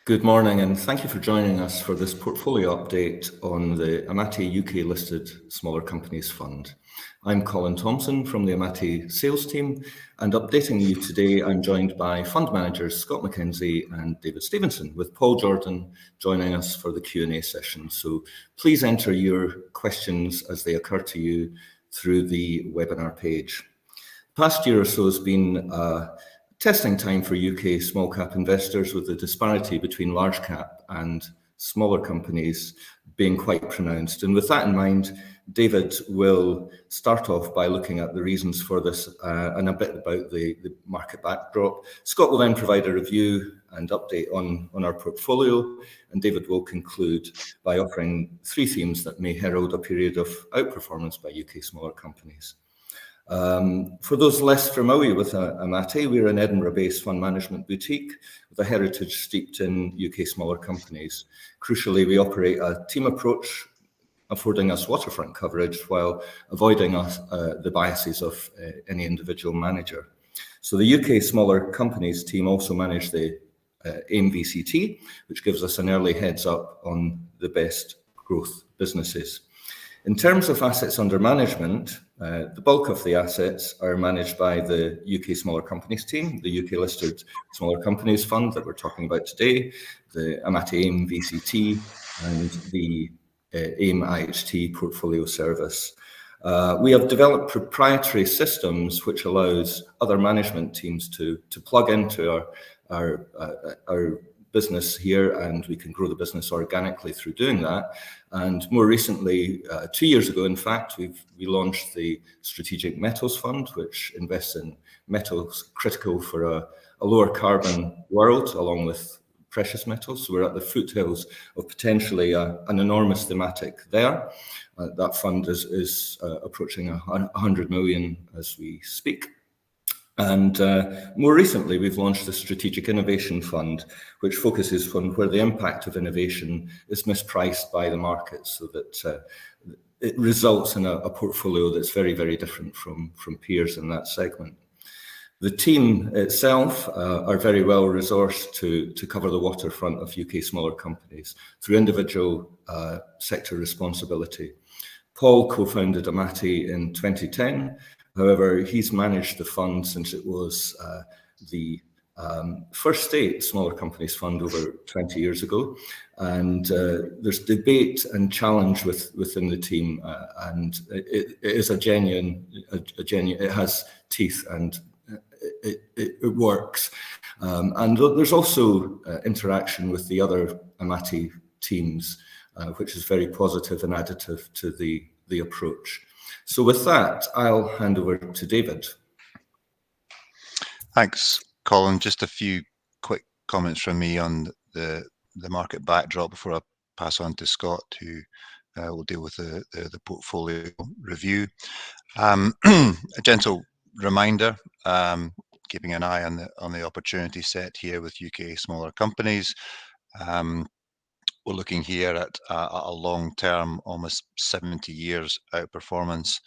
Good morning, and thank you for joining us for this portfolio update on the Amati UK listed smaller companies fund. I'm Colin Thompson from the Amati sales team, and updating you today, I'm joined by fund managers Scott McKenzie and David Stevenson, with Paul Jordan joining us for the Q&A session. So please enter your questions as they occur to you through the webinar page. The past year or so has been testing time for UK small cap investors, with the disparity between large cap and smaller companies being quite pronounced. And with that in mind, David will start off by looking at the reasons for this and a bit about the market backdrop. Scott will then provide a review and update on our portfolio, and David will conclude by offering three themes that may herald a period of outperformance by UK smaller companies. For those less familiar with Amati, we're an Edinburgh-based fund management boutique with a heritage steeped in UK smaller companies. Crucially, we operate a team approach, affording us waterfront coverage while avoiding the biases of any individual manager. So the UK smaller companies team also manage the AIM VCT, which gives us an early heads up on the best growth businesses. In terms of assets under management, the bulk of the assets are managed by the UK Smaller Companies team, the UK listed Smaller Companies Fund that we're talking about today, the Amati AIM VCT, and the AIM IHT portfolio service. We have developed proprietary systems which allows other management teams to plug into our business here, and we can grow the business organically through doing that. And more recently, 2 years ago, in fact, we launched the Strategic Metals Fund, which invests in metals critical for a lower carbon world, along with precious metals. So we're at the foothills of potentially an enormous thematic there. That fund is approaching 100 million as we speak. And more recently, we've launched the Strategic Innovation Fund, which focuses on where the impact of innovation is mispriced by the market, so that it results in a portfolio that's very, very different from peers in that segment. The team itself are very well resourced to cover the waterfront of UK smaller companies through individual sector responsibility. Paul co-founded Amati in 2010. However, he's managed the fund since it was the first state smaller companies fund over 20 years ago. And there's debate and challenge within the team, and it is it has teeth, and it works. And there's also interaction with the other Amati teams, which is very positive and additive to the approach. So with that, I'll hand over to David. Thanks, Colin. Just a few quick comments from me on the market backdrop before I pass on to Scott, who will deal with the portfolio review. A gentle reminder, keeping an eye on the opportunity set here with UK smaller companies. We're looking here at a long-term, almost 70 years outperformance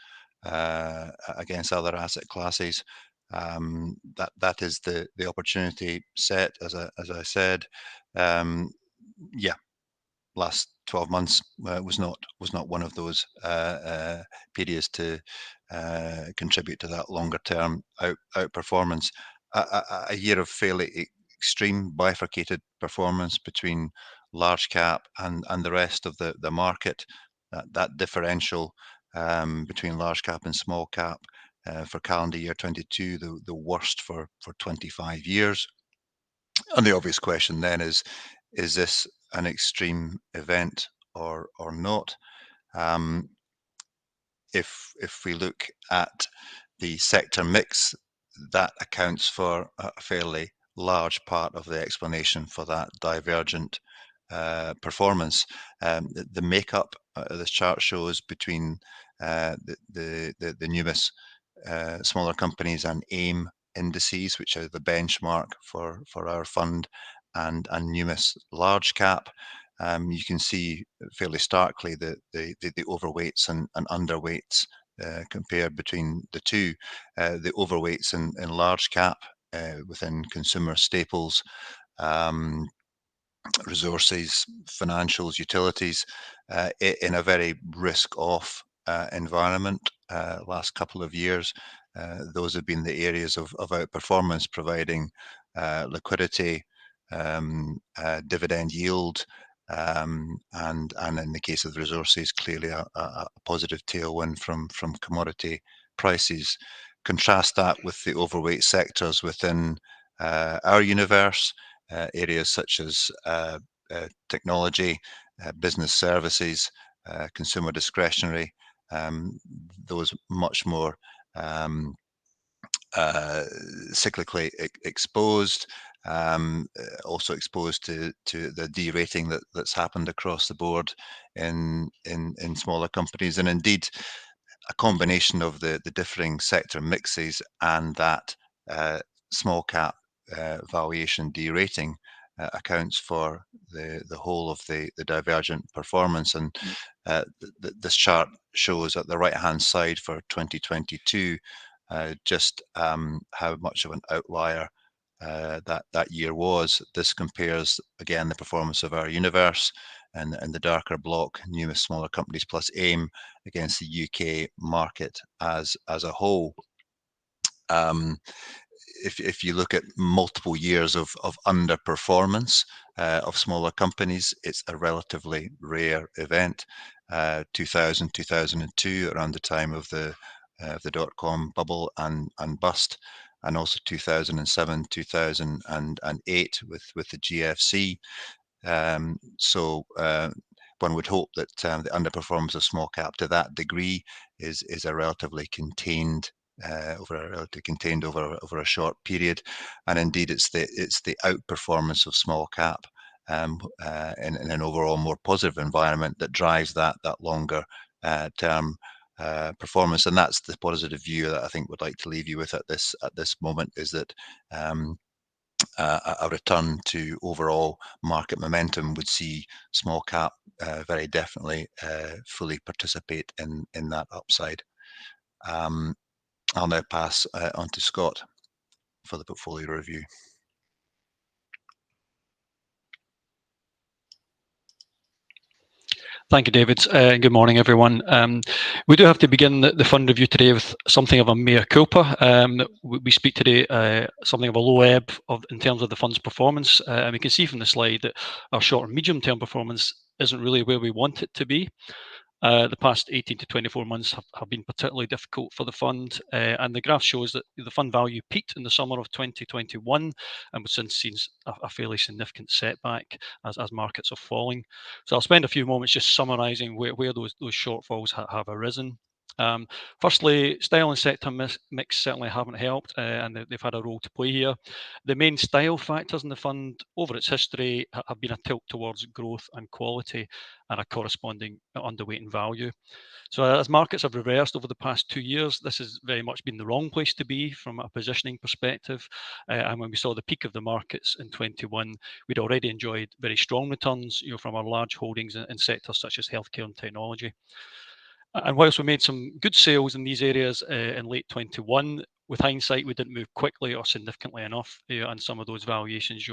against other asset classes. That is the opportunity set, as I said. Last 12 months was not one of those periods to contribute to that longer-term outperformance. A year of fairly extreme bifurcated performance between large cap and the rest of the market. That differential between large cap and small cap for calendar year 22, the worst for 25 years. And the obvious question then is this an extreme event or not? If we look at the sector mix, that accounts for a fairly large part of the explanation for that divergent performance. The makeup this chart shows between the Numis smaller companies and AIM indices, which are the benchmark for our fund, and Numis large cap. You can see fairly starkly the overweights and underweights compared between the two. The overweights in large cap within consumer staples resources, financials, utilities, in a very risk-off environment. Last couple of years, those have been the areas of outperformance, providing liquidity, dividend yield, and in the case of the resources, clearly a positive tailwind from commodity prices. Contrast that with the overweight sectors within our universe, areas such as technology, business services, consumer discretionary, those much more cyclically exposed, also exposed to the derating that's happened across the board in smaller companies, and indeed a combination of the differing sector mixes and that small cap valuation derating accounts for the whole of the divergent performance. And this chart shows at the right hand side for 2022 just how much of an outlier that year was. This compares again the performance of our universe and the darker block, numerous smaller companies plus AIM, against the UK market as a whole. If you look at multiple years of underperformance of smaller companies, it's a relatively rare event. 2000, 2002, around the time of the dot-com bubble and bust, and also 2007, 2008 with the GFC. So one would hope that the underperformance of small cap to that degree is a relatively contained over a short period, and indeed it's the outperformance of small cap in an overall more positive environment that drives that longer term performance. And that's the positive view that I think we'd like to leave you with at this moment, is that a return to overall market momentum would see small cap very definitely fully participate in that upside. I'll now pass on to Scott for the portfolio review. Thank you, David. Good morning, everyone. We do have to begin the fund review today with something of a mea culpa. We speak today something of a low ebb in terms of the fund's performance. And we can see from the slide that our short and medium term performance isn't really where we want it to be. The past 18 to 24 months have been particularly difficult for the fund, and the graph shows that the fund value peaked in the summer of 2021 and has since seen a fairly significant setback as markets are falling. So I'll spend a few moments just summarising where those shortfalls have arisen. Firstly, style and sector mix certainly haven't helped, and they've had a role to play here. The main style factors in the fund over its history have been a tilt towards growth and quality and a corresponding underweight in value. So as markets have reversed over the past 2 years, this has very much been the wrong place to be from a positioning perspective. And when we saw the peak of the markets in 21, we'd already enjoyed very strong returns, from our large holdings in sectors such as healthcare and technology. And whilst we made some good sales in these areas in late 21, with hindsight, we didn't move quickly or significantly enough, and some of those valuations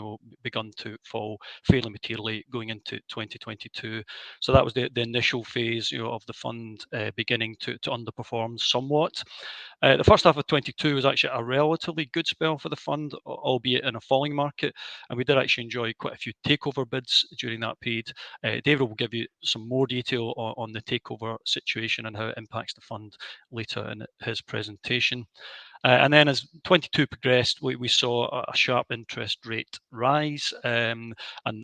begun to fall fairly materially going into 2022. So that was the initial phase of the fund beginning to underperform somewhat. The first half of 22 was actually a relatively good spell for the fund, albeit in a falling market, and we did actually enjoy quite a few takeover bids during that period. David will give you some more detail on the takeover situation and how it impacts the fund later in his presentation. And then as 22 progressed, we saw a sharp interest rate rise, and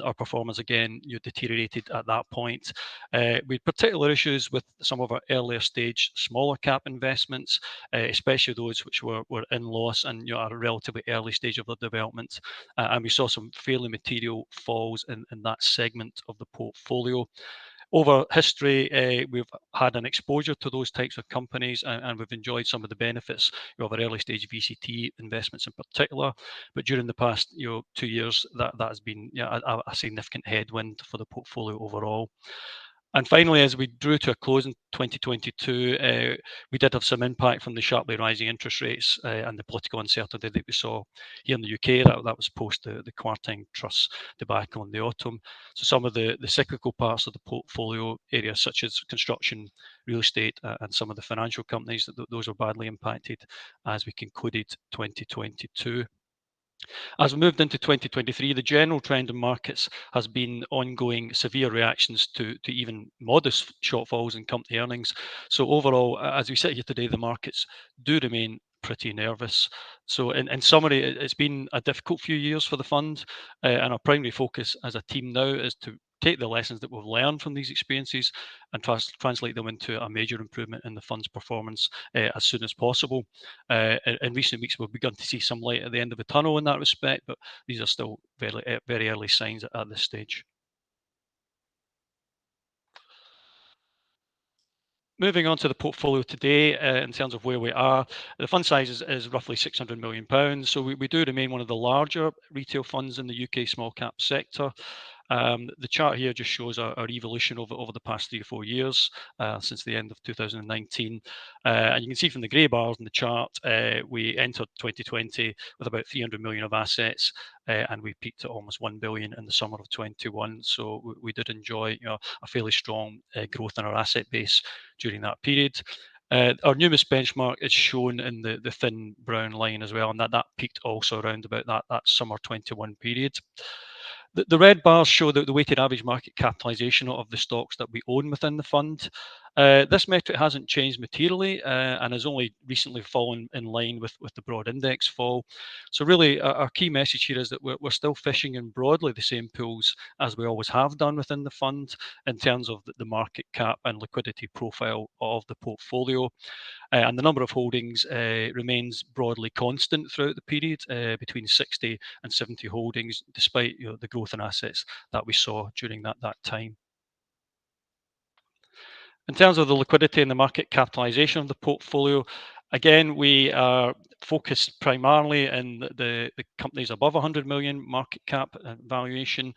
our performance again deteriorated at that point. We had particular issues with some of our earlier stage smaller cap investments, especially those which were in loss and at a relatively early stage of their development. And we saw some fairly material falls in that segment of the portfolio. Over history, we've had an exposure to those types of companies, and we've enjoyed some of the benefits of our early stage VCT investments in particular. But during the past 2 years, that has been a significant headwind for the portfolio overall. And finally, as we drew to a close in 2022, we did have some impact from the sharply rising interest rates and the political uncertainty that we saw here in the UK. That was post the Kwarteng Trust debacle in the autumn. So some of the cyclical parts of the portfolio areas, such as construction, real estate, and some of the financial companies, those were badly impacted as we concluded 2022. As we moved into 2023, the general trend in markets has been ongoing severe reactions to even modest shortfalls in company earnings. So overall, as we sit here today, the markets do remain pretty nervous. So in summary, it's been a difficult few years for the fund, and our primary focus as a team now is to take the lessons that we've learned from these experiences and translate them into a major improvement in the fund's performance as soon as possible. In recent weeks, we've begun to see some light at the end of the tunnel in that respect, but these are still very early signs at this stage. Moving on to the portfolio today, in terms of where we are, the fund size is roughly £600 million. So we do remain one of the larger retail funds in the UK small cap sector. The chart here just shows our evolution over the past 3 or 4 years since the end of 2019. And you can see from the grey bars in the chart, we entered 2020 with about 300 million of assets, and we peaked at almost 1 billion in the summer of 21. So we did enjoy a fairly strong growth in our asset base during that period. Our newest benchmark is shown in the thin brown line as well, and that peaked also around about that summer 21 period. The red bars show the weighted average market capitalization of the stocks that we own within the fund. This metric hasn't changed materially and has only recently fallen in line with the broad index fall. So really, our key message here is that we're still fishing in broadly the same pools as we always have done within the fund in terms of the market cap and liquidity profile of the portfolio. And the number of holdings remains broadly constant throughout the period, between 60 and 70 holdings, despite the growth in assets that we saw during that time. In terms of the liquidity and the market capitalization of the portfolio, again, we are focused primarily in the companies above 100 million market cap valuation.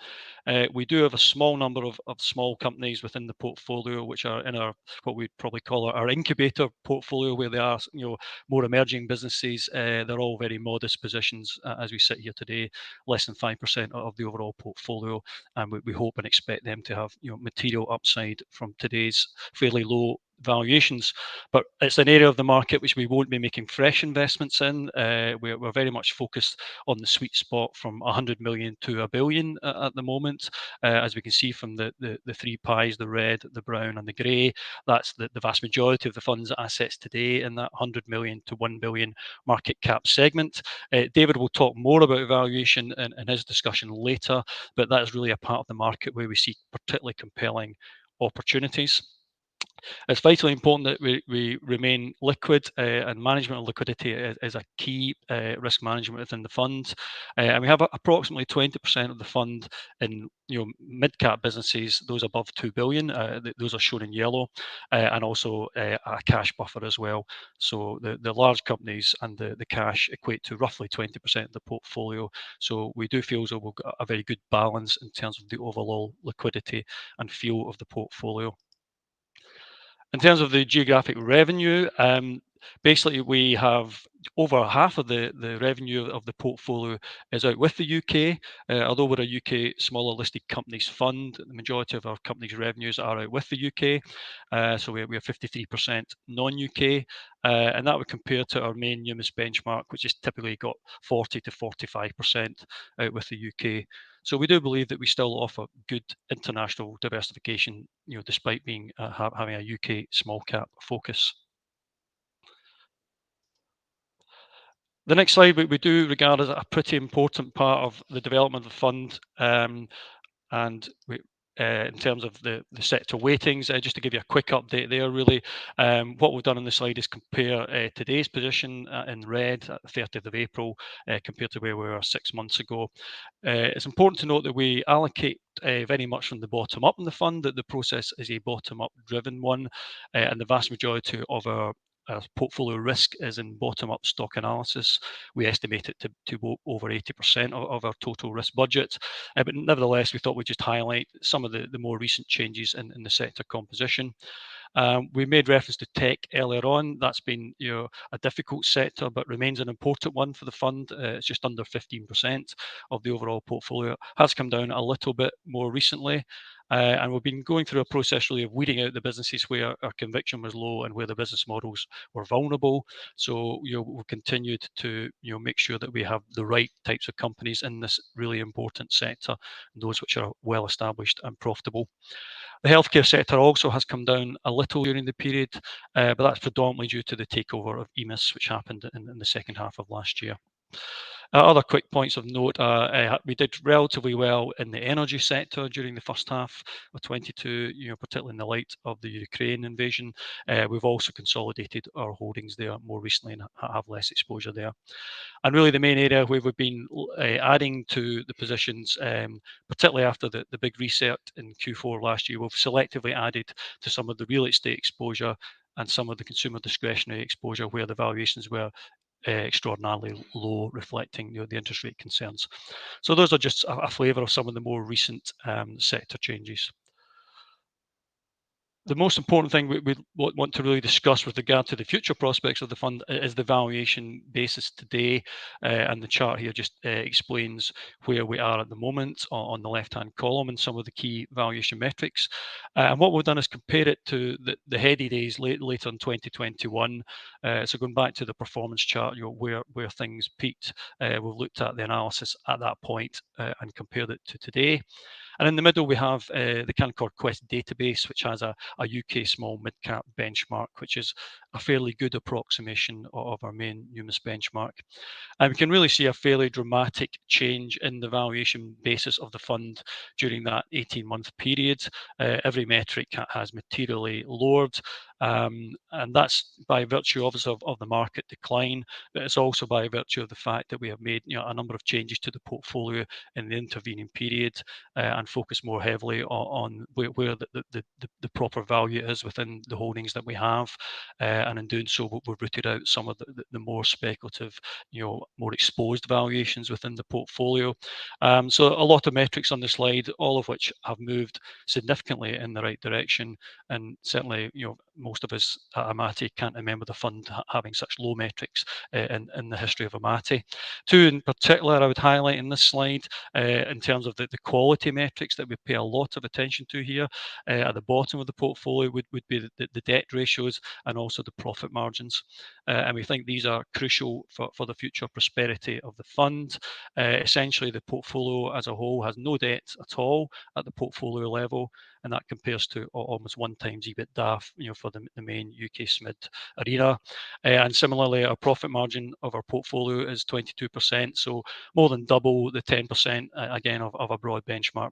We do have a small number of small companies within the portfolio, which are in our what we'd probably call our incubator portfolio, where they are more emerging businesses. They're all very modest positions as we sit here today, less than 5% of the overall portfolio, and we hope and expect them to have material upside from today's fairly low valuations. But it's an area of the market which we won't be making fresh investments in. We're very much focused on the sweet spot from 100 million to a billion at the moment. As we can see from the three pies, the red, the brown and the grey, that's the vast majority of the fund's assets today in that 100 million to 1 billion market cap segment. David will talk more about valuation in his discussion later, but that is really a part of the market where we see particularly compelling opportunities. It's vitally important that we remain liquid, and management of liquidity is a key risk management within the fund. And we have approximately 20% of the fund in mid-cap businesses, those above 2 billion. Those are shown in yellow, and also a cash buffer as well. So the large companies and the cash equate to roughly 20% of the portfolio. So we do feel as though we've got a very good balance in terms of the overall liquidity and feel of the portfolio. In terms of the geographic revenue, basically we have over half of the revenue of the portfolio is out with the UK. Although we're a UK smaller listed companies fund, the majority of our companies' revenues are out with the UK. So we have 53% non-UK, and that would compare to our main UMIS benchmark, which has typically got 40 to 45% out with the UK. So we do believe that we still offer good international diversification, despite being having a UK small cap focus. The next slide we do regard as a pretty important part of the development of the fund, and in terms of the sector weightings, just to give you a quick update there, really, what we've done on the slide is compare today's position in red at the 30th of April compared to where we were 6 months ago. It's important to note that we allocate very much from the bottom up in the fund, that the process is a bottom up driven one, and the vast majority of our portfolio risk is in bottom-up stock analysis. We estimate it to over 80% of our total risk budget. But nevertheless, we thought we'd just highlight some of the more recent changes in the sector composition. We made reference to tech earlier on. That's been a difficult sector, but remains an important one for the fund. It's just under 15% of the overall portfolio. Has come down a little bit more recently. And we've been going through a process really of weeding out the businesses where our conviction was low and where the business models were vulnerable. So we've continued to make sure that we have the right types of companies in this really important sector, those which are well established and profitable. The healthcare sector also has come down a little during the period, but that's predominantly due to the takeover of EMIS, which happened in the second half of last year. Other quick points of note, we did relatively well in the energy sector during the first half of 22, particularly in the light of the Ukraine invasion. We've also consolidated our holdings there more recently and have less exposure there. And really the main area where we've been adding to the positions, particularly after the big reset in Q4 last year, we've selectively added to some of the real estate exposure and some of the consumer discretionary exposure where the valuations were extraordinarily low, reflecting the interest rate concerns. So those are just a flavour of some of the more recent sector changes. The most important thing we want to really discuss with regard to the future prospects of the fund is the valuation basis today. And the chart here just explains where we are at the moment on the left-hand column and some of the key valuation metrics. And what we've done is compare it to the heady days later in 2021. So going back to the performance chart, where things peaked, we've looked at the analysis at that point and compared it to today. And in the middle, we have the Canaccord Quest database, which has a UK small mid-cap benchmark, which is a fairly good approximation of our main Numis benchmark. And we can really see a fairly dramatic change in the valuation basis of the fund during that 18-month period. Every metric has materially lowered. And that's by virtue obviously of the market decline, but it's also by virtue of the fact that we have made a number of changes to the portfolio in the intervening period and focus more heavily on where the proper value is within the holdings that we have. And in doing so, we've rooted out some of the more speculative, more exposed valuations within the portfolio. So a lot of metrics on the slide, all of which have moved significantly in the right direction. And certainly, most of us at Amati can't remember the fund having such low metrics in the history of Amati. Two in particular I would highlight in this slide in terms of the quality metrics that we pay a lot of attention to here. At the bottom of the portfolio would be the debt ratios and also the profit margins. And we think these are crucial for the future prosperity of the fund. Essentially, the portfolio as a whole has no debt at all at the portfolio level, and that compares to almost 1 times EBITDA, for the main UK SMID arena. And similarly, our profit margin of our portfolio is 22%, so more than double the 10% again of a broad benchmark.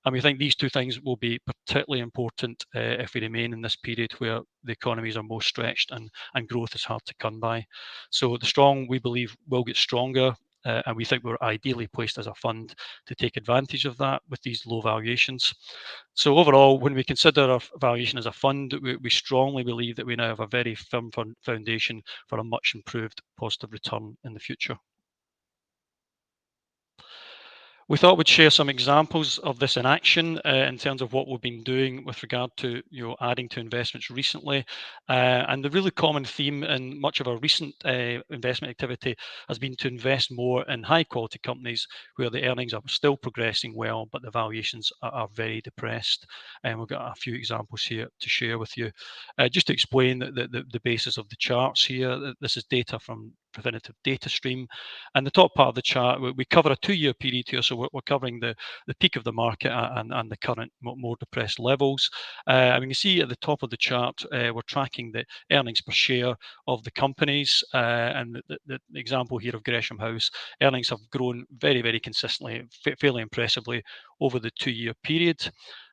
And we think these two things will be particularly important if we remain in this period where the economies are most stretched and growth is hard to come by. So the strong, we believe, will get stronger. And we think we're ideally placed as a fund to take advantage of that with these low valuations. So overall, when we consider our valuation as a fund, we strongly believe that we now have a very firm foundation for a much improved positive return in the future. We thought we'd share some examples of this in action in terms of what we've been doing with regard to adding to investments recently. And the really common theme in much of our recent investment activity has been to invest more in high quality companies where the earnings are still progressing well, but the valuations are very depressed. And we've got a few examples here to share with you. Just to explain the basis of the charts here, this is data from Preventative Data Stream. And the top part of the chart, we cover a 2-year period here, so we're covering the peak of the market and the current more depressed levels. And we can see at the top of the chart, we're tracking the earnings per share of the companies. And the example here of Gresham House, earnings have grown very, very consistently, fairly impressively over the 2-year period.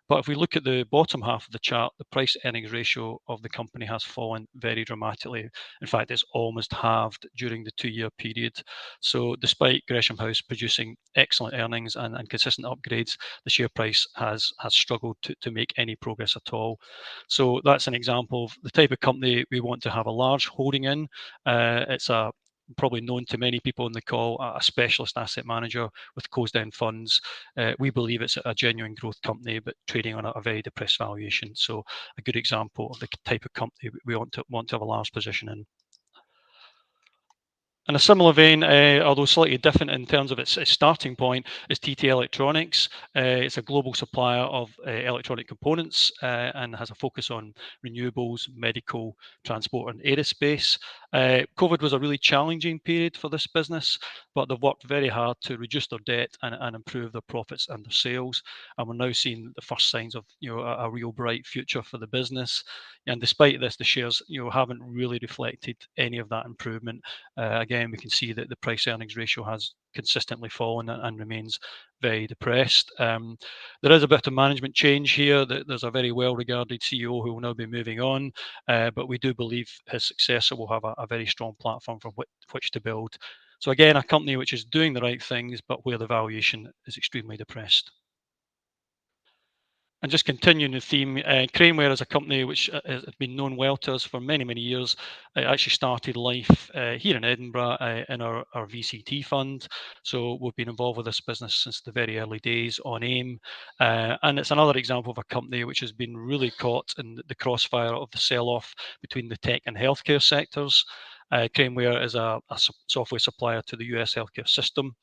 But if we look at the bottom half of the chart, the price earnings ratio of the company has fallen very dramatically. In fact, it's almost halved during the 2-year period. So despite Gresham House producing excellent earnings and consistent upgrades, the share price has struggled to make any progress at all. So that's an example of the type of company we want to have a large holding in. It's probably known to many people on the call, a specialist asset manager with closed-end funds. We believe it's a genuine growth company, but trading on a very depressed valuation. So a good example of the type of company we want to have a large position in. In a similar vein, although slightly different in terms of its starting point, is TT Electronics. It's a global supplier of electronic components and has a focus on renewables, medical, transport, and aerospace. COVID was a really challenging period for this business, but they've worked very hard to reduce their debt and improve their profits and their sales. And we're now seeing the first signs of a real bright future for the business. And despite this, the shares haven't really reflected any of that improvement. Again, we can see that the price earnings ratio has consistently fallen and remains very depressed. There is a bit of management change here. There's a very well-regarded CEO who will now be moving on, but we do believe his successor will have a very strong platform from which to build. So again, a company which is doing the right things, but where the valuation is extremely depressed. And just continuing the theme, Craneware is a company which has been known well to us for many, many years. It actually started life here in Edinburgh in our VCT fund. So we've been involved with this business since the very early days on AIM. And it's another example of a company which has been really caught in the crossfire of the sell-off between the tech and healthcare sectors. Craneware is a software supplier to the US healthcare system.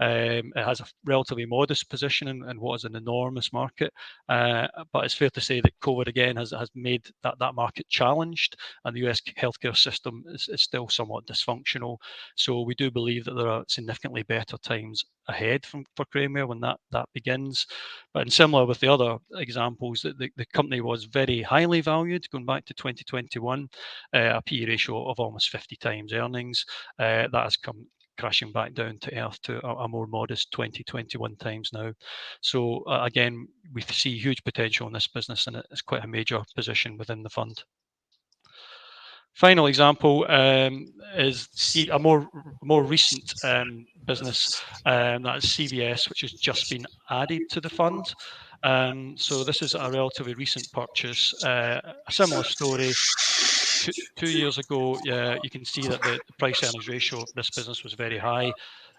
It has a relatively modest position in what is an enormous market, but it's fair to say that COVID again has made that market challenged, and the US healthcare system is still somewhat dysfunctional. So we do believe that there are significantly better times ahead for Craneware when that begins. But in similar with the other examples, the company was very highly valued going back to 2021, a PE ratio of almost 50 times earnings. That has come crashing back down to earth to a more modest 2021 times now. So again, we see huge potential in this business, and it's quite a major position within the fund. Final example is a more recent business, that is CVS, which has just been added to the fund. So this is a relatively recent purchase. A similar story. 2 years ago, you can see that the price earnings ratio of this business was very high.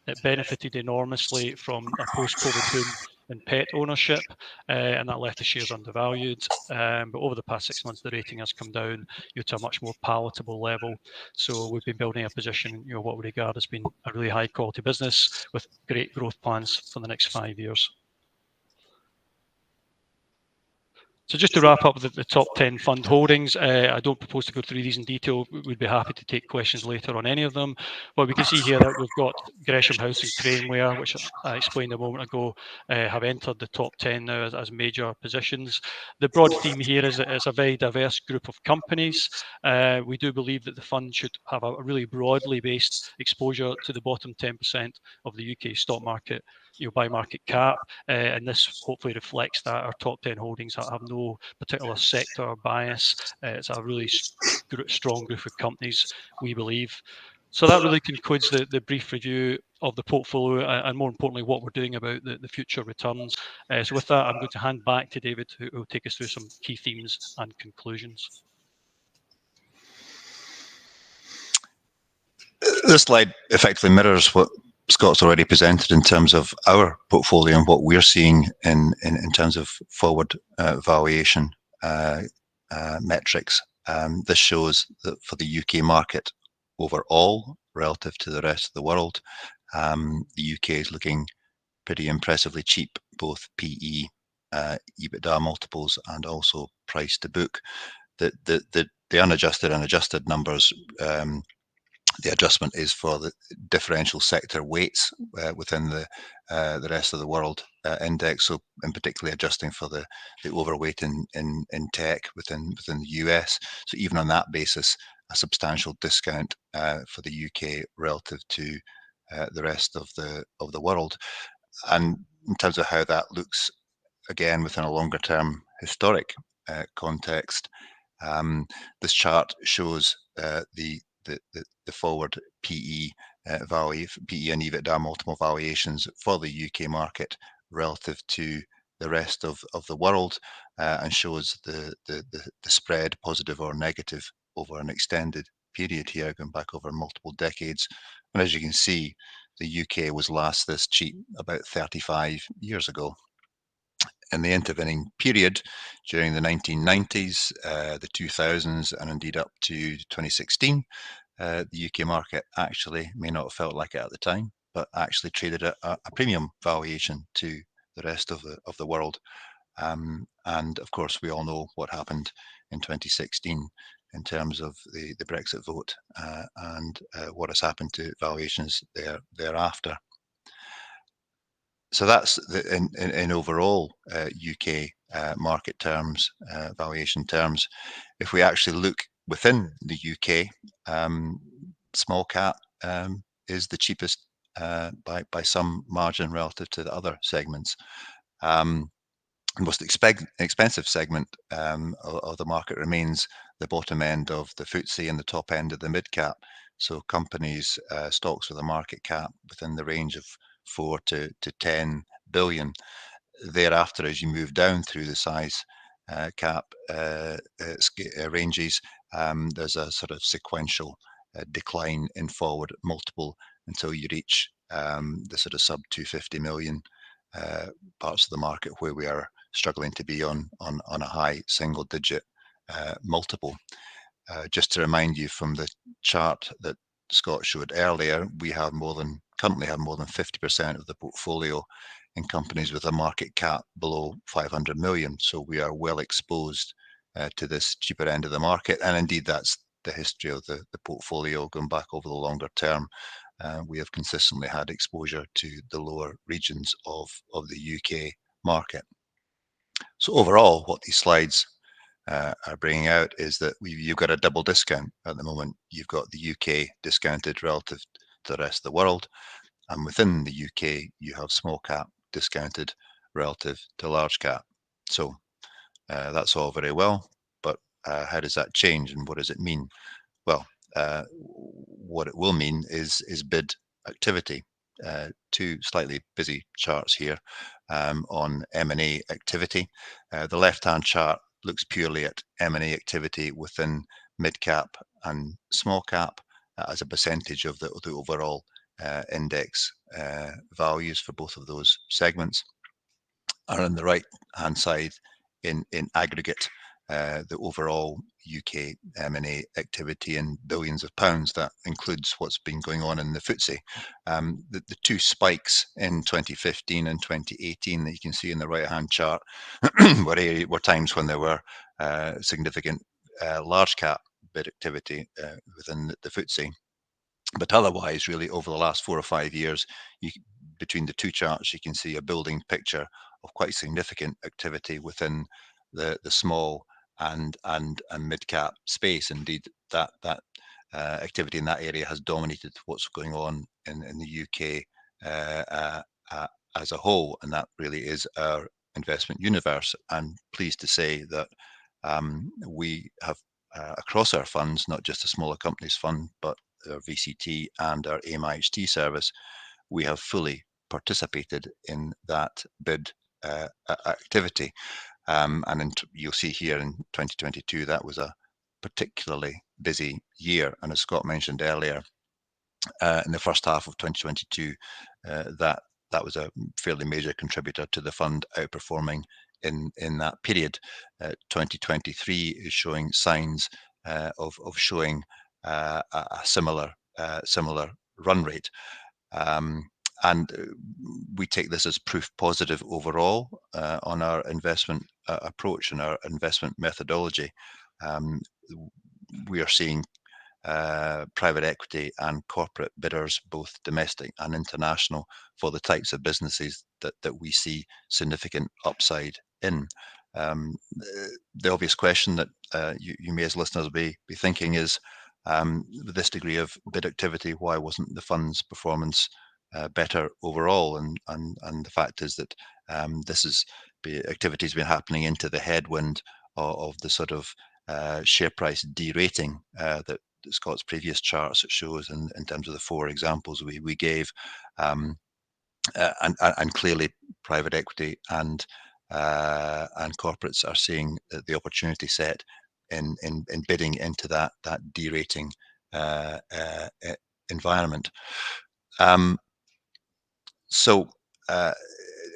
It benefited enormously from a post-COVID boom in pet ownership, and that left the shares undervalued. But over the past 6 months, the rating has come down to a much more palatable level. So we've been building a position in what we regard as being a really high quality business with great growth plans for the next 5 years. So just to wrap up the top 10 fund holdings, I don't propose to go through these in detail. We'd be happy to take questions later on any of them. But we can see here that we've got Gresham House and Craneware, which I explained a moment ago, have entered the top 10 now as major positions. The broad theme here is that it's a very diverse group of companies. We do believe that the fund should have a really broadly based exposure to the bottom 10% of the UK stock market, by market cap, and this hopefully reflects that our top 10 holdings have no particular sector bias. It's a really strong group of companies, we believe. So that really concludes the brief review of the portfolio, and more importantly, what we're doing about the future returns. So with that, I'm going to hand back to David, who will take us through some key themes and conclusions. This slide effectively mirrors what Scott's already presented in terms of our portfolio and what we're seeing in terms of forward valuation metrics. This shows that for the UK market overall, relative to the rest of the world, the UK is looking pretty impressively cheap, both PE, EBITDA multiples, and also price to book. The unadjusted and adjusted numbers, the adjustment is for the differential sector weights within the rest of the world index. So, in particular, adjusting for the overweight in tech within the US. So, even on that basis, a substantial discount for the UK relative to the rest of the world. And in terms of how that looks again, within a longer term historic context, this chart shows the forward PE value, PE and EBITDA multiple valuations for the UK market relative to the rest of the world, and shows the spread, positive or negative, over an extended period here, going back over multiple decades. And as you can see, the UK was last this cheap about 35 years ago. In the intervening period during the 1990s, the 2000s, and indeed up to 2016, the UK market actually may not have felt like it at the time, but actually traded at a premium valuation to the rest of the world. And of course, we all know what happened in 2016 in terms of the Brexit vote, and what has happened to valuations thereafter. So that's in overall UK market terms, valuation terms. If we actually look within the UK, small cap is the cheapest by some margin relative to the other segments. The most expensive segment of the market remains the bottom end of the FTSE and the top end of the mid cap. So companies, stocks with a market cap within the range of 4 to 10 billion. Thereafter, as you move down through the size cap ranges, there's a sort of sequential decline in forward multiple until you reach the sort of sub 250 million parts of the market, where we are struggling to be on a high single digit multiple. Just to remind you from the chart that Scott showed earlier, we have currently have more than 50% of the portfolio in companies with a market cap below 500 million. So we are well exposed to this cheaper end of the market. And indeed, that's the history of the portfolio going back over the longer term. We have consistently had exposure to the lower regions of the UK market. So overall, what these slides are bringing out is that you've got a double discount at the moment. You've got the UK discounted relative to the rest of the world, and within the UK, you have small cap discounted relative to large cap. So that's all very well, but how does that change, and what does it mean? Well, what it will mean is bid activity. Two slightly busy charts here on M&A activity. The left-hand chart looks purely at M&A activity within mid-cap and small cap as a percentage of the overall index values for both of those segments. And on the right-hand side, in aggregate, the overall UK M&A activity in billions of pounds. That includes what's been going on in the FTSE. The two spikes in 2015 and 2018 that you can see in the right-hand chart were times when there were significant large cap bid activity within the FTSE. But otherwise, really, over the last 4 or 5 years, between the two charts, you can see a building picture of quite significant activity within the small and mid-cap space. Indeed, that activity in that area has dominated what's going on in the UK as a whole, and that really is our investment universe. I'm pleased to say that we have across our funds, not just the smaller companies fund, but our VCT and our AIM-IHT service, we have fully participated in that bid activity. And you'll see here in 2022, that was a particularly busy year. And as Scott mentioned earlier, in the first half of 2022, that was a fairly major contributor to the fund outperforming in that period. 2023 is showing signs of showing a similar run rate. And we take this as proof positive overall on our investment approach and our investment methodology. We are seeing private equity and corporate bidders, both domestic and international, for the types of businesses that we see significant upside in. The obvious question that you may as listeners be thinking is, with this degree of bid activity, why wasn't the fund's performance better overall? And the fact is that this is activity's been happening into the headwind of the sort of share price derating that Scott's previous charts shows in terms of the 4 examples we gave, and clearly private equity and corporates are seeing the opportunity set in bidding into that derating environment. So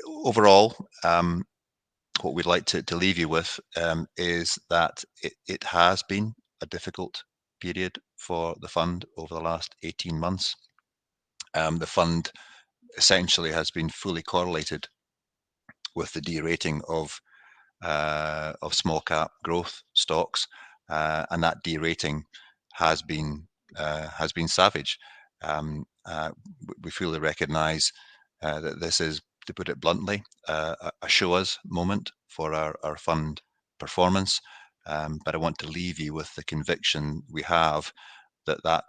overall, what we'd like to leave you with is that it has been a difficult period for the fund over the last 18 months. The fund essentially has been fully correlated with the derating of small cap growth stocks, and that derating has been savage. We fully recognise that this is, to put it bluntly, a show us moment for our fund performance, but I want to leave you with the conviction we have that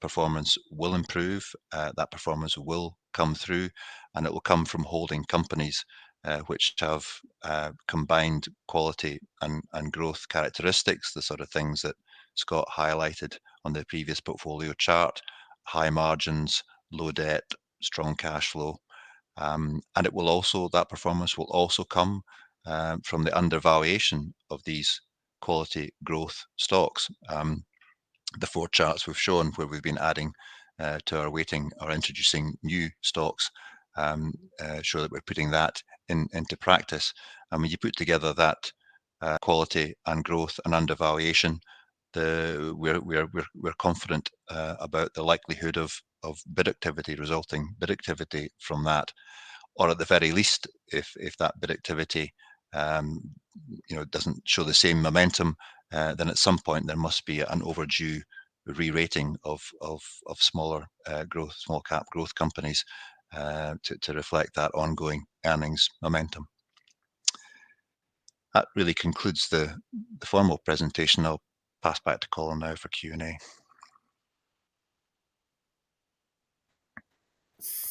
performance will improve, that performance will come through, and it will come from holding companies which have combined quality and growth characteristics, the sort of things that Scott highlighted on the previous portfolio chart: high margins, low debt, strong cash flow. And it will also, that performance will also come from the undervaluation of these quality growth stocks. The 4 charts we've shown where we've been adding to our weighting or introducing new stocks show that we're putting that into practice. And when you put together that quality and growth and undervaluation, we're confident about the likelihood of bid activity from that, or at the very least, if that bid activity doesn't show the same momentum, then at some point there must be an overdue re-rating of small cap growth companies to reflect that ongoing earnings momentum. That really concludes the formal presentation. I'll pass back to Colin now for Q&A.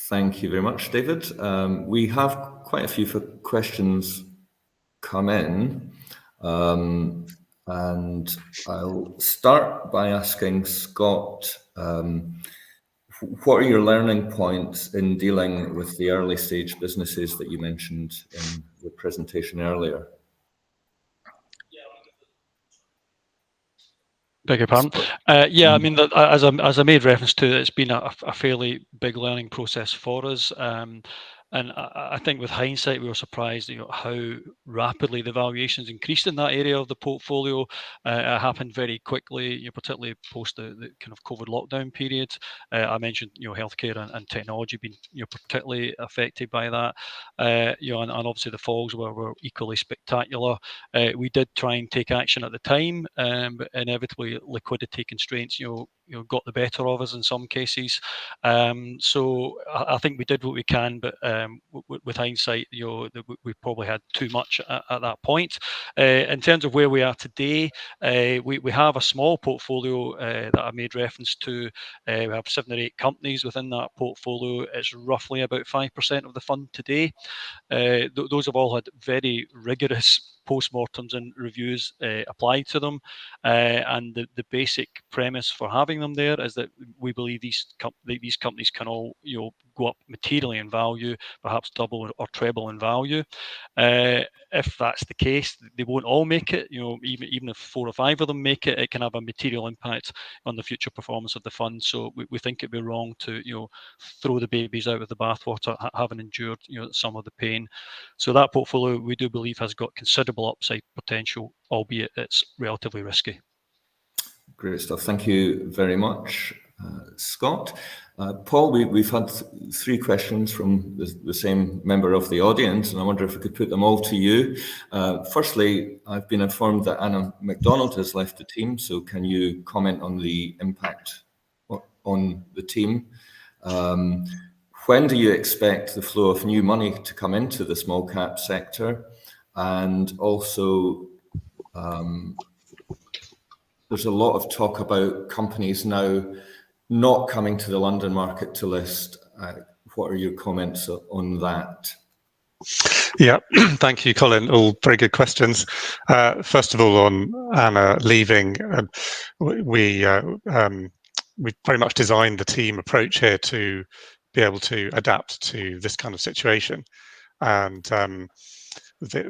Thank you very much, David. We have quite a few questions come in, and I'll start by asking Scott, what are your learning points in dealing with the early stage businesses that you mentioned in the presentation earlier? Beg your pardon. Yeah, I mean, as I made reference to, it's been a fairly big learning process for us. And I think with hindsight, we were surprised how rapidly the valuations increased in that area of the portfolio. It happened very quickly, particularly post the kind of COVID lockdown period. I mentioned, healthcare and technology being particularly affected by that. And obviously the falls were equally spectacular. We did try and take action at the time, but inevitably liquidity constraints, got the better of us in some cases. So I think we did what we can, but with hindsight, we probably had too much at that point. In terms of where we are today, we have a small portfolio that I made reference to. We have 7 or 8 companies within that portfolio. It's roughly about 5% of the fund today. Those have all had very rigorous postmortems and reviews applied to them, and the basic premise for having them there is that we believe these companies can all go up materially in value, perhaps double or treble in value. If that's the case, they won't all make it. Even if 4 or 5 of them make it, it can have a material impact on the future performance of the fund. So we think it'd be wrong to throw the babies out with the bathwater, having endured some of the pain. So that portfolio, we do believe, has got considerable upside potential, albeit it's relatively risky. Great stuff. Thank you very much, Scott. Paul, we've had 3 questions from the same member of the audience, and I wonder if we could put them all to you. Firstly, I've been informed that Anna MacDonald has left the team, so can you comment on the impact on the team? When do you expect the flow of new money to come into the small cap sector? And also, there's a lot of talk about companies now not coming to the London market to list. What are your comments on that? Yeah, thank you, Colin. All very good questions. First of all, on Anna leaving, we very much designed the team approach here to be able to adapt to this kind of situation, and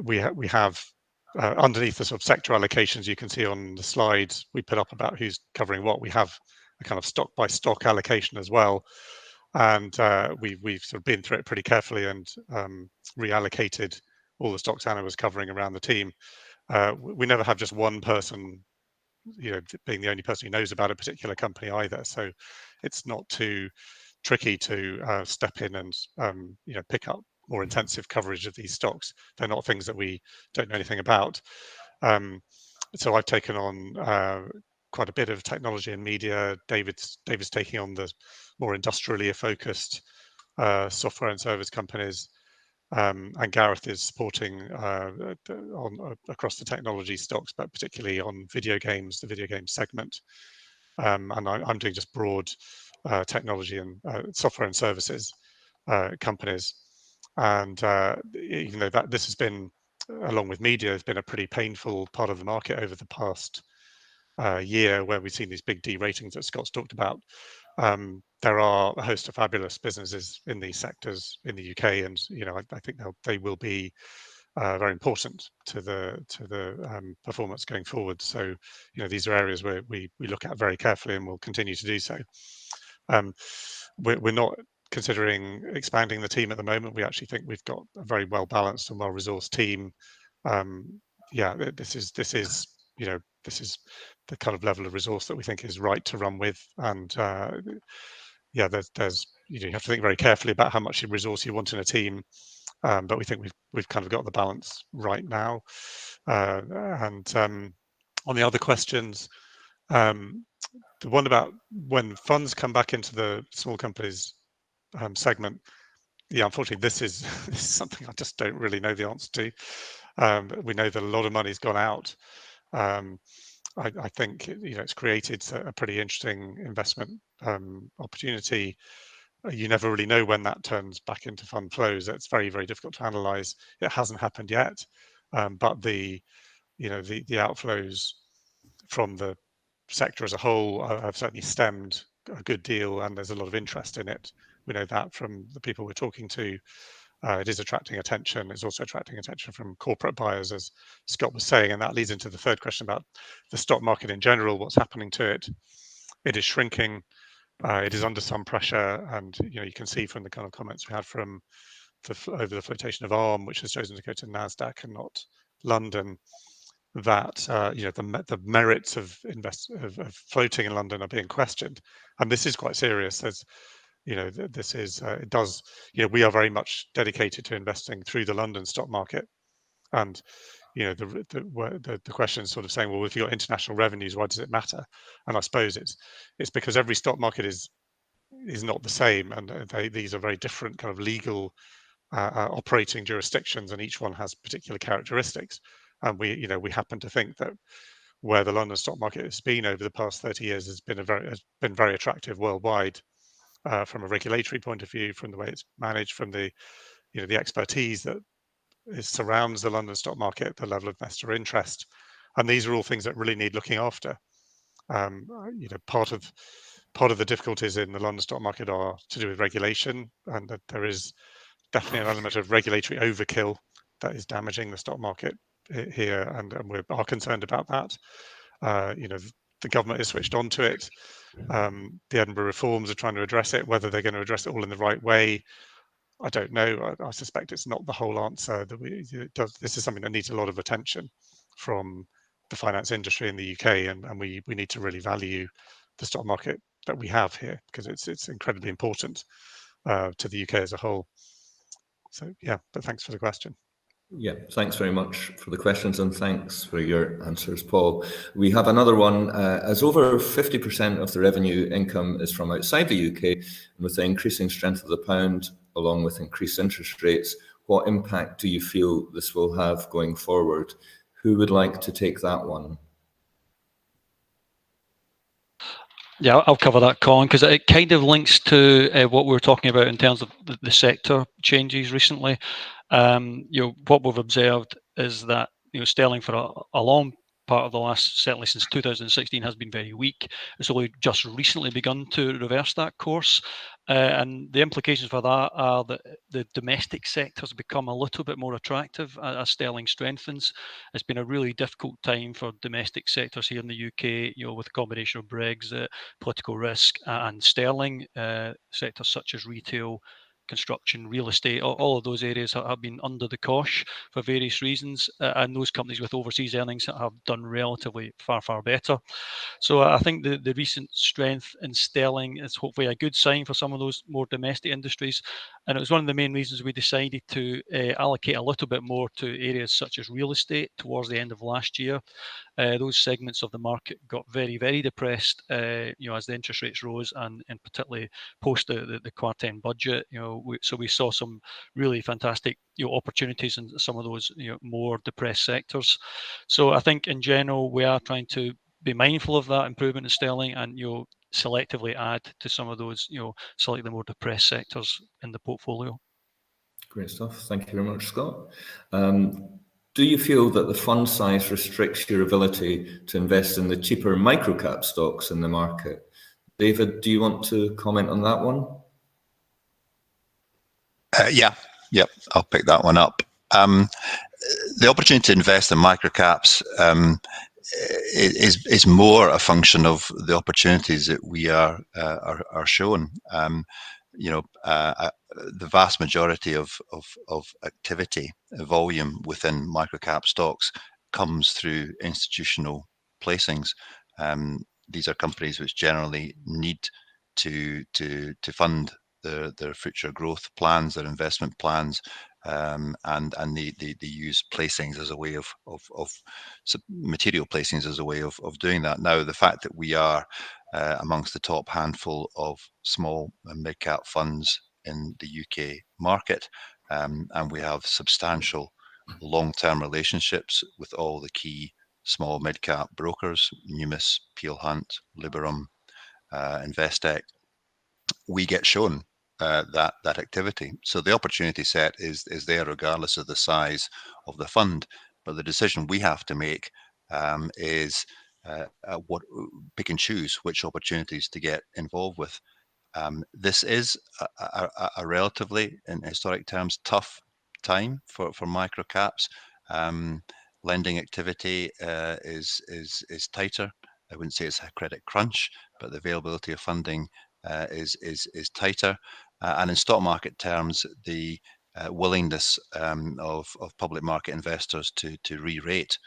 we have underneath the sort of sector allocations you can see on the slide we put up about who's covering what. We have a kind of stock by stock allocation as well, and we've sort of been through it pretty carefully and reallocated all the stocks Anna was covering around the team. We never have just one person, being the only person who knows about a particular company either. So it's not too tricky to step in and pick up more intensive coverage of these stocks. They're not things that we don't know anything about. So I've taken on quite a bit of technology and media. David's taking on the more industrially focused software and service companies, and Gareth is supporting across the technology stocks, but particularly on video games, the video game segment. And I'm doing just broad technology and software and services companies. And even though that this has been, along with media, has been a pretty painful part of the market over the past year, where we've seen these big deratings that Scott's talked about. There are a host of fabulous businesses in these sectors in the UK, and I think they will be very important to the performance going forward. So these are areas where we look at very carefully and will continue to do so. We're not considering expanding the team at the moment. We actually think we've got a very well balanced and well resourced team. This is the kind of level of resource that we think is right to run with, and there's you have to think very carefully about how much resource you want in a team, but we think we've kind of got the balance right now. And on the other questions, the one about when funds come back into the small companies segment, unfortunately, this is something I just don't really know the answer to. We know that a lot of money's gone out. I think it's created a pretty interesting investment opportunity. You never really know when that turns back into fund flows. It's very, very difficult to analyze. It hasn't happened yet, but the outflows from the sector as a whole have certainly stemmed a good deal, and there's a lot of interest in it. We know that from the people we're talking to. It is attracting attention. It's also attracting attention from corporate buyers, as Scott was saying, and that leads into the third question about the stock market in general. What's happening to it? It is shrinking. It is under some pressure, and you can see from the kind of comments we had from over the flotation of ARM, which has chosen to go to NASDAQ and not London, that the merits of floating in London are being questioned, and this is quite serious. This is it does. We are very much dedicated to investing through the London stock market, and the question is sort of saying, well, if you've got international revenues, why does it matter? And I suppose it's because every stock market is not the same, and these are very different kind of legal operating jurisdictions, and each one has particular characteristics. And we happen to think that where the London stock market has been over the past 30 years has been very attractive worldwide, from a regulatory point of view, from the way it's managed, from the expertise that surrounds the London stock market, the level of investor interest, and these are all things that really need looking after. Part of the difficulties in the London stock market are to do with regulation, and that there is definitely an element of regulatory overkill that is damaging the stock market here, and we are concerned about that. The government is switched on to it. The Edinburgh reforms are trying to address it. Whether they're going to address it all in the right way, I don't know. I suspect it's not the whole answer. This is something that needs a lot of attention from the finance industry in the UK, and we need to really value the stock market that we have here, because it's incredibly important to the UK as a whole. So but thanks for the question. Yeah, thanks very much for the questions, and thanks for your answers, Paul. We have another one. As over 50% of the revenue income is from outside the UK, and with the increasing strength of the pound, along with increased interest rates, what impact do you feel this will have going forward? Who would like to take that one? Yeah, I'll cover that, Colin, because it kind of links to what we were talking about in terms of the sector changes recently. What we've observed is that sterling for a long part of the last, certainly since 2016, has been very weak. It's only just recently begun to reverse that course. And the implications for that are that the domestic sector's become a little bit more attractive as sterling strengthens. It's been a really difficult time for domestic sectors here in the UK, with a combination of Brexit, political risk, and sterling. Sectors such as retail, construction, real estate, all of those areas have been under the cosh for various reasons, and those companies with overseas earnings have done relatively far better. So I think the recent strength in sterling is hopefully a good sign for some of those more domestic industries, and it was one of the main reasons we decided to allocate a little bit more to areas such as real estate towards the end of last year. Those segments of the market got very depressed, as the interest rates rose, and particularly post the Quarter-end budget. So we saw some really fantastic opportunities in some of those more depressed sectors. So I think in general we are trying to be mindful of that improvement in sterling, and selectively add to some of those slightly more depressed sectors in the portfolio. Great stuff. Thank you very much, Scott. Do you feel that the fund size restricts your ability to invest in the cheaper microcap stocks in the market? David, do you want to comment on that one? Yep, I'll pick that one up. The opportunity to invest in microcaps is more a function of the opportunities that we are shown. The vast majority of activity volume within microcap stocks comes through institutional placings. These are companies which generally need to fund their future growth plans, their investment plans, and they use placings as a way of material placings as a way of doing that. Now, the fact that we are amongst the top handful of small and mid-cap funds in the UK market, and we have substantial long-term relationships with all the key small mid-cap brokers, Numis, Peel Hunt, Liberum, Investec, we get shown that activity. So the opportunity set is there regardless of the size of the fund. But the decision we have to make is pick and choose which opportunities to get involved with. This is a relatively, in historic terms, tough time for microcaps. Lending activity is tighter. I wouldn't say it's a credit crunch, but the availability of funding is tighter. And in stock market terms, the willingness of public market investors to re-rate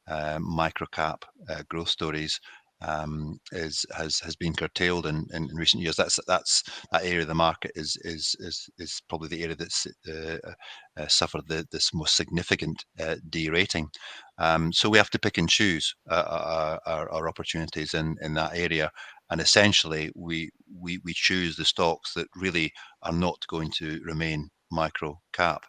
microcap growth stories has been curtailed in recent years. That area of the market is probably the area that's suffered this most significant derating. So we have to pick and choose our opportunities in that area, and essentially we choose the stocks that really are not going to remain micro cap.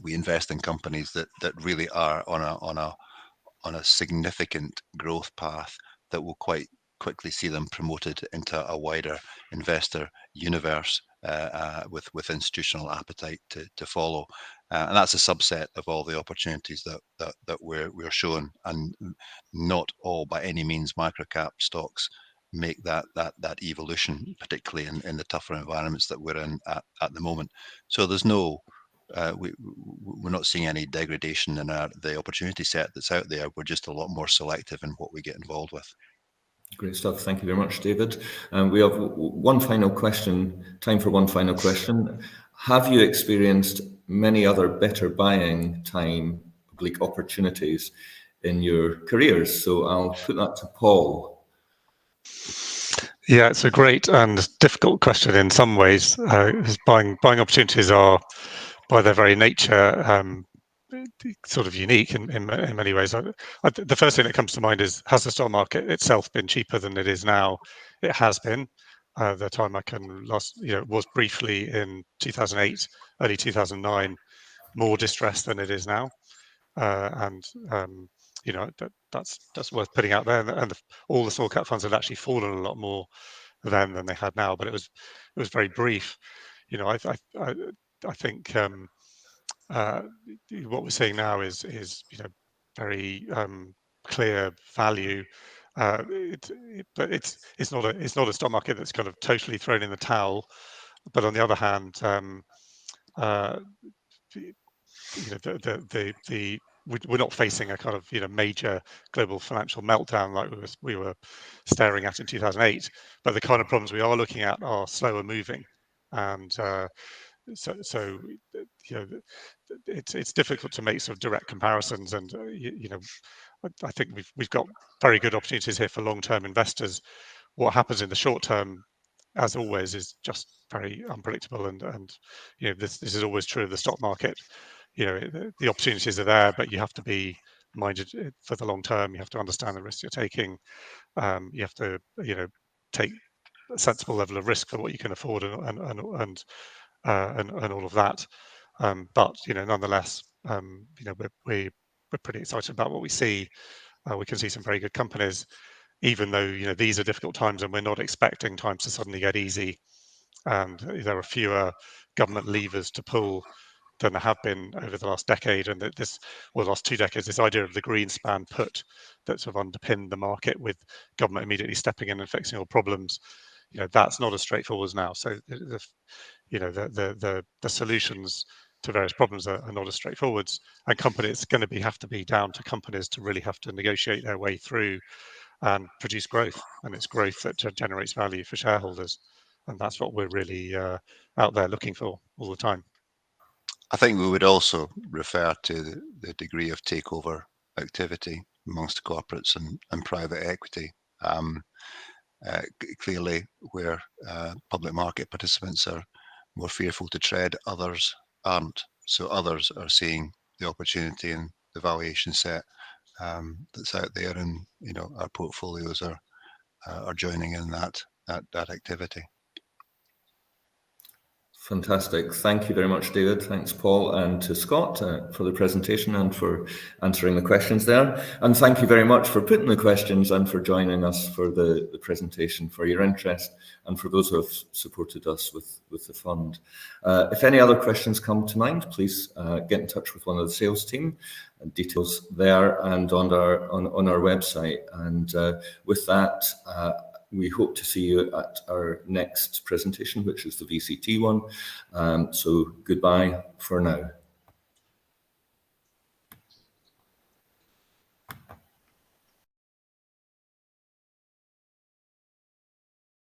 We invest in companies that really are on a significant growth path that will quite quickly see them promoted into a wider investor universe with institutional appetite to follow. And that's a subset of all the opportunities that we're shown, and not all by any means microcap stocks make that evolution, particularly in the tougher environments that we're in at the moment. So there's no we're not seeing any degradation in the opportunity set that's out there. We're just a lot more selective in what we get involved with. Great stuff. Thank you very much, David. We have one final question, time for one final question. Have you experienced many other better buying time, oblique opportunities in your careers? So I'll put that to Paul. Yeah, it's a great and difficult question in some ways. Buying opportunities are, by their very nature, sort of unique in many ways. The first thing that comes to mind is, has the stock market itself been cheaper than it is now? It has been. The time I can was briefly in 2008, early 2009, more distressed than it is now, and that's worth putting out there. And all the small cap funds had actually fallen a lot more then than they had now, but it was very brief. I think what we're seeing now is very clear value. But it's not a stock market that's kind of totally thrown in the towel. But on the other hand, we're not facing a kind of major global financial meltdown like we were staring at in 2008. But the kind of problems we are looking at are slower moving, and so it's difficult to make sort of direct comparisons. And I think we've got very good opportunities here for long-term investors. What happens in the short term, as always, is just very unpredictable, and this is always true of the stock market. The opportunities are there, but you have to be minded for the long term. You have to understand the risks you're taking. You have to take a sensible level of risk for what you can afford, and all of that. But nonetheless, we're pretty excited about what we see. We can see some very good companies, even though these are difficult times, and we're not expecting times to suddenly get easy. And there are fewer government levers to pull than there have been over the last decade, and last 2 decades. This idea of the Greenspan put that sort of underpinned the market, with government immediately stepping in and fixing all problems. That's not as straightforward as now. So the solutions to various problems are not as straightforward, and companies have to be down to companies to really have to negotiate their way through and produce growth, and it's growth that generates value for shareholders, and that's what we're really out there looking for all the time. I think we would also refer to the degree of takeover activity amongst corporates and private equity. Clearly, where public market participants are more fearful to tread, others aren't. So others are seeing the opportunity and the valuation set that's out there, and our portfolios are joining in that activity. Fantastic. Thank you very much, David. Thanks, Paul, and to Scott for the presentation and for answering the questions there. And thank you very much for putting the questions and for joining us for the presentation, for your interest, and for those who have supported us with the fund. If any other questions come to mind, please get in touch with one of the sales team. And details there and on our website. And with that, we hope to see you at our next presentation, which is the VCT one. So goodbye for now.